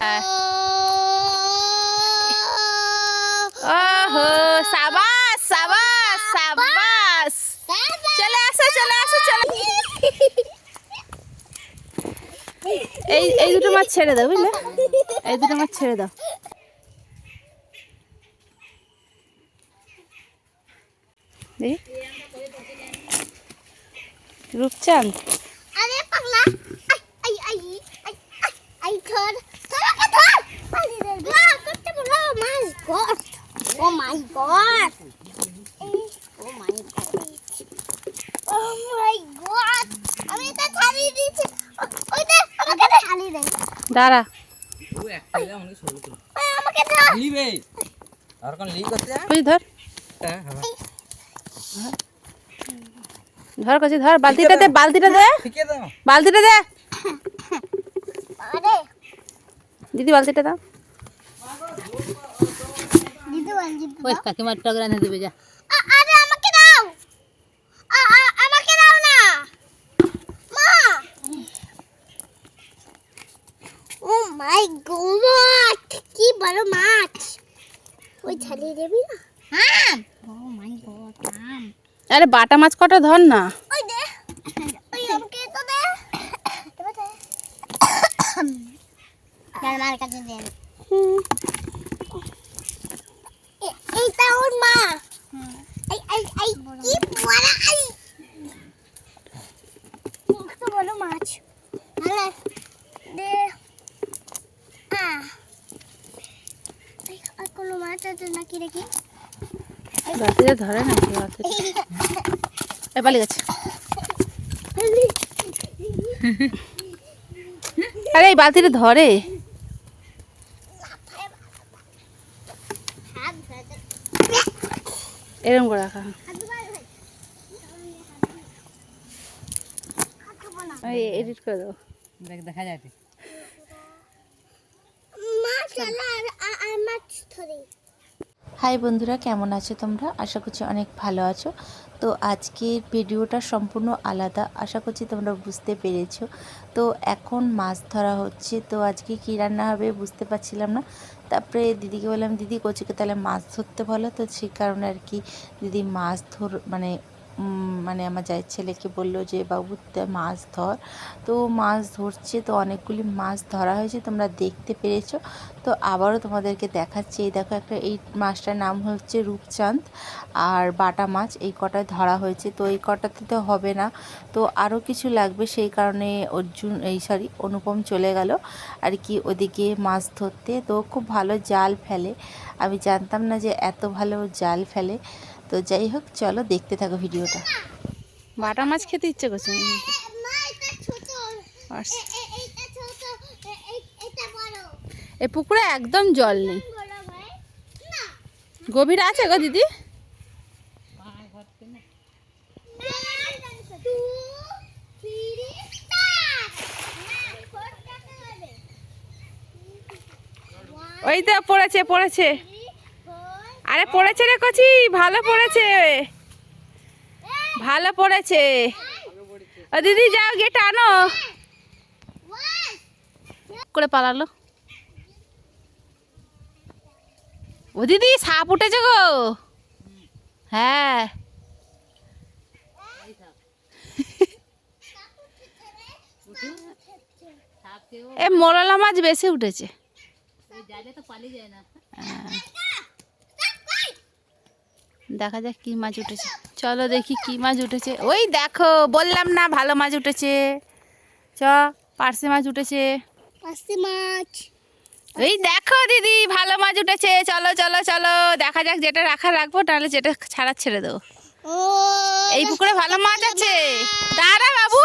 ओहो शाबाश शाबाश शाबाश चले আসো চলে আসো চলে এই দুটো মাছ ছেড়ে দাও বুঝলে এই দুটো মাছ ছেড়ে দাও রূপচাঁদ আরে পাগলা আই আই আই আই ধর ধর ধর পানি দে মা কত বড় মাছ গড ও মাই গড ও মাই গড আমি এটা ছাড়ি দিয়েছি ওই দে আমাকে দে ছাড়ি দে দাঁড়া ও একটা দে আমাকে সরু তো আমাকে দে লিবে আর কোন লি করতে ওই ধর হ্যাঁ ধর কাছে ধর বালতিটা দে ঠিক আছে দাও বালতিটা দে আরে দিদি বালতিটা দাও দিদি বলজি ওই কাকিমার টগরা এনে দিবে যা আরে আমাকে দাও আমাকে দাও না মা ও মাই গড কি বড় মাছ ওই ছাড়িয়ে দেবি না হ্যাঁ ও মাই গড নাম আরে বাটা মাছ কটা ধর না ওই দে ওই আমাকে তো দে এবার দে কার মার কাছে দে এইটা ওর মা এই কি বড় আই কত বড় মাছ আরে দে আর কোনো মাছ আছে নাকি দেখি বালতিটা ধরে না পালিয়ে গেছে আরে এই বালতিটা ধরে এরকম করে রাখা এডিট করে দাও দেখা যায় হাই বন্ধুরা, কেমন আছো তোমরা? আশা করছি অনেক ভালো আছো। তো আজকের ভিডিওটা সম্পূর্ণ আলাদা, আশা করছি তোমরা বুঝতে পেরেছো। তো এখন মাছ ধরা হচ্ছে, তো আজকে কী রান্না হবে বুঝতে পারছিলাম না। তারপরে দিদিকে বললাম, দিদি কচিকে তাহলে মাছ ধরতে বলো। তো সেই কারণে আর কি দিদি মাছ মানে আমার জায়ের ছেলেকে বললো যে বাবু মাছ ধর। তো মাছ ধরছে, তো অনেকগুলি মাছ ধরা হয়েছে, তোমরা দেখতে পেরেছো। তো আবারও তোমাদেরকে দেখাচ্ছি। এই দেখো এই মাছটার নাম হচ্ছে রূপচাঁদ আর বাটা মাছ, এই কটায় ধরা হয়েছে। তো এই কটাতে তো হবে না, তো আরও কিছু লাগবে, সেই কারণে অনুপম চলে গেল আর কি ওদিকে মাছ ধরতে। তো খুব ভালো জাল ফেলে, আমি জানতাম না যে এত ভালো জাল ফেলে। তো যাই হোক, চলো দেখতে থাকো ভিডিওটা। বাটা মাছ খেতে ইচ্ছে করছে এই পুকুরে একদম জল নেই, গভীর আছে গো দিদি। ওই তো পড়েছে আরে পড়েছে রে কচি, ভালো পড়েছে ও দিদি যাও গিয়ে টানো করে পালালো। ও দিদি সাপ উঠেছে গো। হ্যাঁ এ মোরলা মাছ বেশি উঠেছে। দেখা যাক কি মাছ উঠেছে, চলো দেখি কি মাছ উঠেছে। ওই দেখো বললাম না ভালো মাছ উঠেছে, পার্শে মাছ উঠেছে। ওই দেখো দিদি ভালো মাছ উঠেছে, চলো চলো চলো দেখা যাক, যেটা রাখবো, তাহলে যেটা ছাড়া ছেড়ে দেবো। এই পুকুরে ভালো মাছ আছে, দাঁড়া বাবু।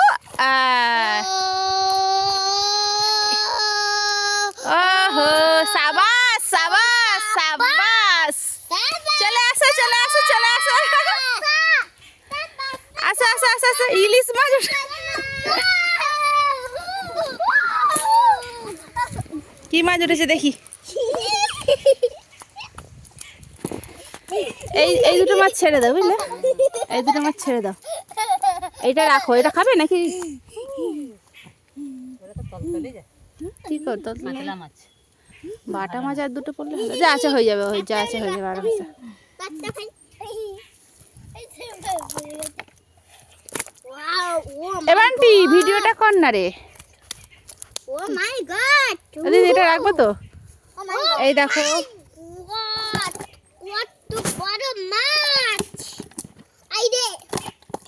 ওহো সাবাস সাবাস সাবাস চলে আসো আসো ইলিশ মাছ কি মাছ উঠেছে দেখি। এই দুটো মাছ ছেড়ে দাও বুঝলে, এই দুটো মাছ ছেড়ে দাও। এইটা রাখো, এটা খাবে নাকি? কি করতো মাছ বাটা মাছ আর দুটো পড়লে হলো। যা আছে হয়ে যাবে, যা আছে হয়ে যাবে আরামসে। বাচ্চা খাই ওয়াও ও এবার আন্টি ভিডিওটা কর না রে। ও মাই গড দিদি এটা রাখবো তো। ও মাই গড এই দেখো কত বড় মাছ আই রে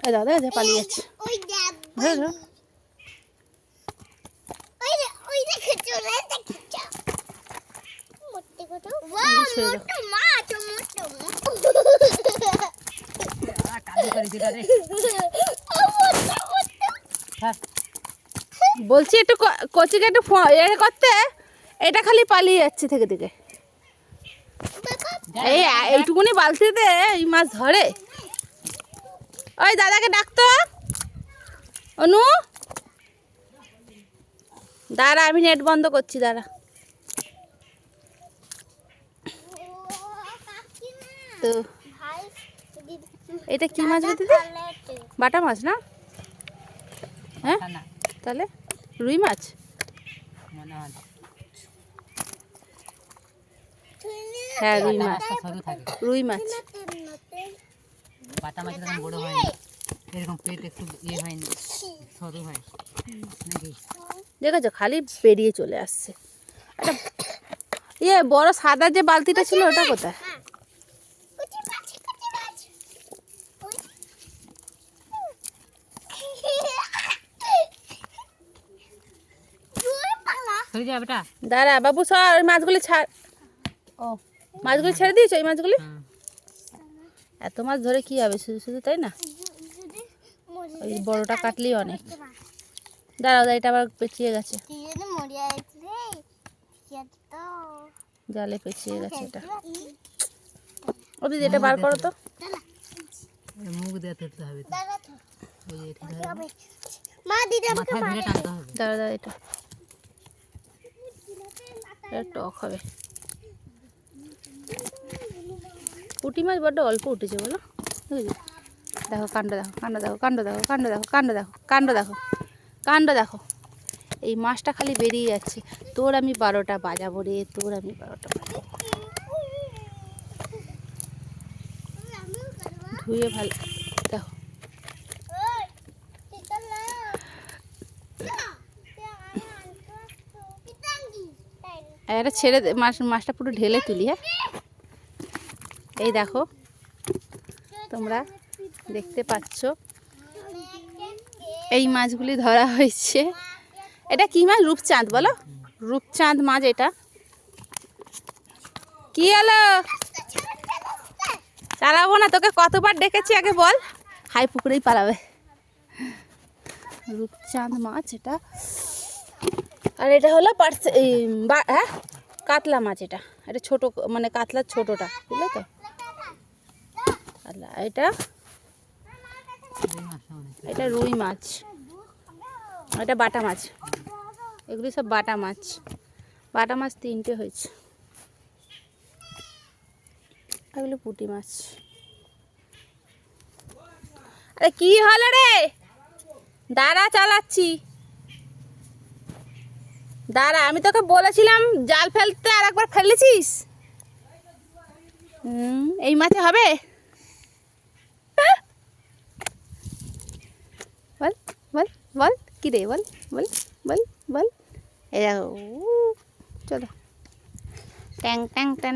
এই দাদা যে পালিয়ে যাচ্ছে। ওই দেখ ধরো ধরো। ওই দেখে চলে দেখছো মোটে কত ওয়াও মোটে মাছ মোটে কাজু করে দিটা রে। বলছি একটু কোচিকে একটু করতে, এটা খালি পালিয়ে যাচ্ছে থেকে থেকে। এই এইটুকুনি বালতিতে এই মাছ ধরে। ওই দাদাকে ডাকতো অনু। দাঁড়া আমি নেট বন্ধ করছি, দাঁড়া। তো ভাই এটা কি মাছ গো দিদি? বাটা মাছ না? হ্যাঁ না তাহলে রুই মাছ। মনে হয় হ্যাঁ রুই মাছ, সরু থাকে। রুই মাছ। বাটা মাছ এরকম বড় হয় না, এরকম পেট একটু ইয়ে হয়নি, সরু হয় নাকি? দেখেছো খালি পেরিয়ে চলে আসছে। একটা ইয়ে বড় সাদা যে বালতিটা ছিল ওটা কোথায়? কুচি মাছ সরে যা বেটা। দাঁড়া বাবু সর, ওই মাছগুলি ছাড়। ও মাছগুলি ছেড়ে দিয়েছো? ওই মাছগুলি হুম। এত মাছ ধরে কি হবে শুধু শুধু, তাই না? ওই বড়টা কাটলেই অনেক। দাঁড়াও এটা আবার পেঁচিয়ে গেছে, জালে পেঁচিয়ে গেছে এটা। ও দিদি এটা বার করো তো। এর মুখ দিয়ে ধরতে হবে তো। ওই যে এটা ধরবে। মা দিদি আমাকে মাথায় ধরে টানতে হবে। দাঁড়া দাঁড়া এটা টক হবে। পুঁটি মাছ বড্ড অল্প উঠেছে বলো। বুঝলি? দেখো কাণ্ড দেখো, কাণ্ড দেখো, কাণ্ড দেখো, কাণ্ড দেখো, কাণ্ড দেখো, কাণ্ড দেখো, কাণ্ড দেখো। এই মাছটা খালি বেরিয়ে যাচ্ছে। তোর আমি 12টা বাজাবো রে, তোর আমি 12টা বাজাবো। ধুয়ে ভালো দেখো। এটা ছেড়ে মাছটা পুরো ঢেলে তুলি। হ্যাঁ এই দেখো তোমরা দেখতে পাচ্ছ এই মাছগুলি ধরা হয়েছে। এটা কি মাছ? রূপচাঁদ বলো, রূপচাঁদ মাছ। এটা কি হলো? চালাবো না তোকে, কতবার ডেকেছি আগে বল। হাই পুকুরেই পালাবে। রূপচাঁদ মাছ এটা। আর এটা হলো হ্যাঁ কাতলা মাছ। এটা ছোট মানে কাতলার ছোটটা, বুঝলে তো? কাতলা এটা, এটা রুই মাছ, এটা বাটা মাছ। এগুলি সব বাটা মাছ। বাটা মাছ 3টে হয়েছে। এগুলো পুঁটি মাছ। আরে কি হলো রে? দাঁড়া চালাচ্ছি, দাঁড়া। আমি তোকে বলেছিলাম জাল ফেলতে, আর একবার ফেলেছিস। এই মাছে হবে? বল বল বল কি রে? বল বল বল বল। এই দেখো চলো ট্যাং ট্যাং ট্যাং।